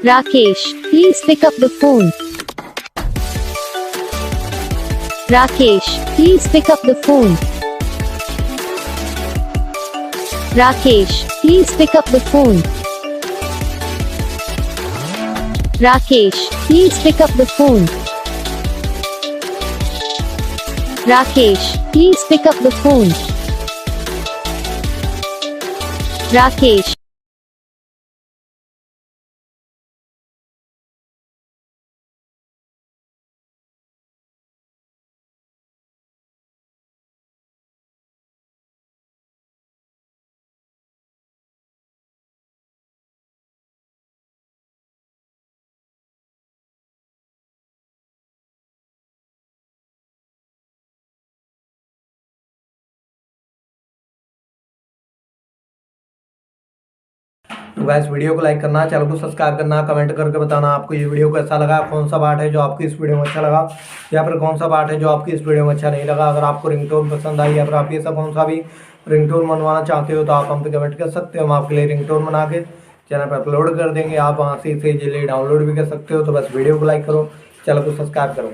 Rakesh, please pick up the phone. Rakesh, please pick up the phone. Rakesh, please pick up the phone. Rakesh, please pick up the phone. Rakesh, please pick up the phone. Rakesh. तो guys video को like करना, channel को subscribe करना, comment करके बताना आपको ये video कैसा लगा, कौन सा पार्ट है जो आपको इस वीडियो में अच्छा लगा या फिर कौन सा पार्ट है जो आपकी इस वीडियो में अच्छा नहीं लगा। अगर आपको रिंगटोन पसंद आई या फिर आप ये सब कौन सा भी रिंगटोन बनवाना चाहते हो तो आप हम पे कमेंट कर सकते हो। हम आपके लिए रिंगटोन बना के चैनल पर अपलोड कर देंगे। आप वहाँ से इसे इजीली डाउनलोड भी कर सकते हो। तो बस वीडियो को लाइक करो, चैनल को सब्सक्राइब करो।